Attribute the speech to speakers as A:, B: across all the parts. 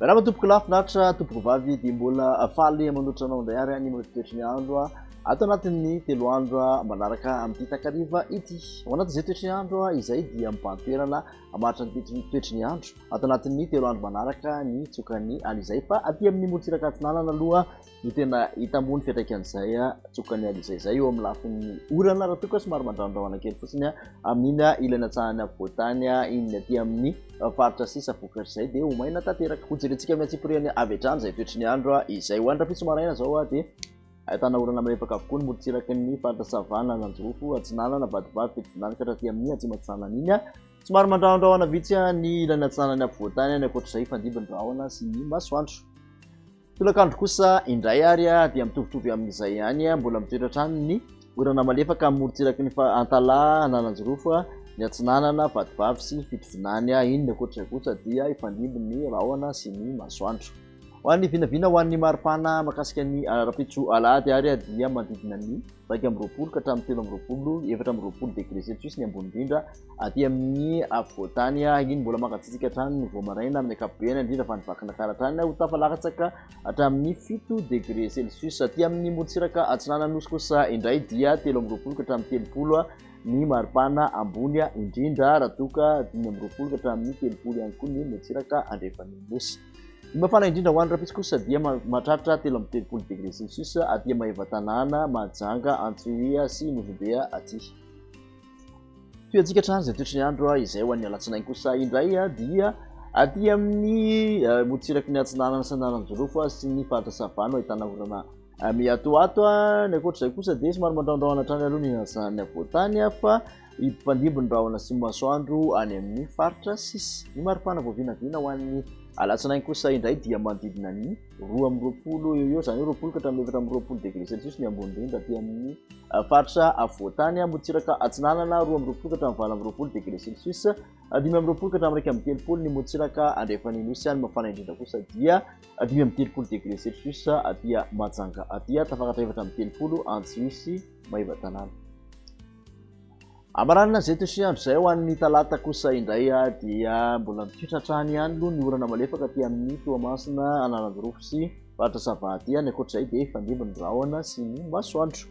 A: Raha tompoko lafinaritra tompoko vavy dia mbola faly manoatra anao indray ary ny toetry ny andro ato anatin'ny 3 andro manaraka amin'ny takariva ity. Ao anatin'izay toetry ny andro izay dia mibantoerana maritra ny toetry ny andro ato anatin'ny 3 andro manaraka ny tsokany alizay fa aty amin'ny morotsiraka atsinanana aloha ny tena hita ambony fiantraikan'izay tsokany alizay zay eo amin'ny lafin'ny orana raha toka somary mandrandrahana kely fotsiny amin'iny ilana tsahany voatany iny aty amin'ny faritra sisa vokatra izay dia homaina tanteraka hojerentsika amin'ny atsipiriany avy hatrany izay toetry ny andro izay hoandrafitso maraina zao dia ahitana orana malefaka avokoa ny morotsiraka ny faritra savana nanjorofo atsinanana vadivavy fitonany ka rahaty amin'ny atsimatsanana iny somary mandrandrahana vitsy ny ilana tsanany voatany ny akoatr'izay fandimbandrahona sy ny masoandro. Tolakandro kosa indray ary dia mitovitovy amin'izay ihany mbola mitoetra hatrany ny orana malefaka amin'ny morotsiraka ny antala nananjorofo ny atsinanana vadivavy sy fitovinany iny ny akoatr'izay kosa dia ifandimby ny rahona sy ny masoandro. Ho an'ny vinavina ho an'ny maripana makasika ny rapitso alahady ary dia manodidina ny 2 ka hatramin'ny 7 degré celsius ny ambony indrindra aty amin'ny voatany iny mbola mangatsitsika hatrany ny voamaraina amin'ny ankapobeny indrindra fa nivakana karahatrany ho tafalakatsaka hatramin'ny 7 degré celsius aty amin'ny morotsiraka atsinanana nosy kosa indray dia 13 ka hatramin'ny 30 ny maripana ambony indrindra raha toka 12 ka hatramin'ny 30 ihany koa ny morotsiraka andrefan'ny nosy. Ny mafana indrindra ho an'ny rapitso kosa dia mahatratra 13 degré celsius aty Maheva-Tanàna, Mahajanga, Antsohiha sy Novombe aty. Toetsika hatrany izay toetry ny andro izay ho an'ny alatsinainy kosa indray dia aty amin'ny morotsiraky ny atsinanana sy nananjorofo sy ny faritra savana ahitana orana miatoato ny akoatr'izay kosa dia somary mandrandrahana hatrany aloha ny atsinanany voatany fa ifandimby ny rahona sy masoandro any amin'ny faritra sisy. Ny maripana voavinavina ho an'ny alatsinainy kosa indray dia manodidina ny 20 eo zany 20 ka hatramin'ny 20 degré celsius ny ambony indrindra aty amin'ny faritra voatany morotsiraka atsinanana 20 ka hatramin'ny 20 degré celsius 15 ka hatramin'ny 30 ny morotsiraka andrefan'ny nosy any mafana indrindra kosa dia 30 degré celsius aty Mahajanga aty tafakatra 30 Antsohiha sy Maheva-Tanàna. Amaranina izay toetry ny andro izay ho an'ny talata kosa indray dia mbola mitoetra hatrany ihany aloha ny orana malefaka aty amin'ny Toamasina, Analanjorofo sy faritra Sava aty ny akoatr'izay dia ifandimby ny rahona sy ny masoandro.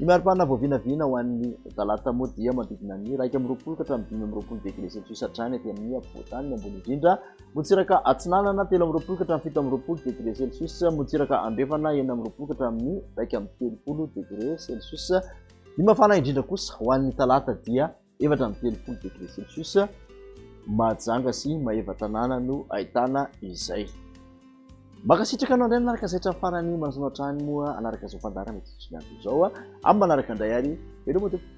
A: Ny maripana voavinavina ho an'ny talata moa dia manodidina ny 20 ka hatramin'ny 20 degré celsius hatrany aty amin'ny voatany ny ambony indrindra morotsiraka atsinanana 13 ka hatramin'ny 17 degré celsius morotsiraka andrefana 19 ka hatramin'ny 30 degré celsius. Ny mafana indrindra kosa ho an'ny talata dia 30 degré celsius Mahajanga sy Maheva-Tanàna no ahitana izay. Makasitraka anao indray manaraka izay hatramin'ny farany manasona hatrany moa anaraka izao fandarana toetry ny andro izao amin'ny manaraka indray ary elo moa tompoko.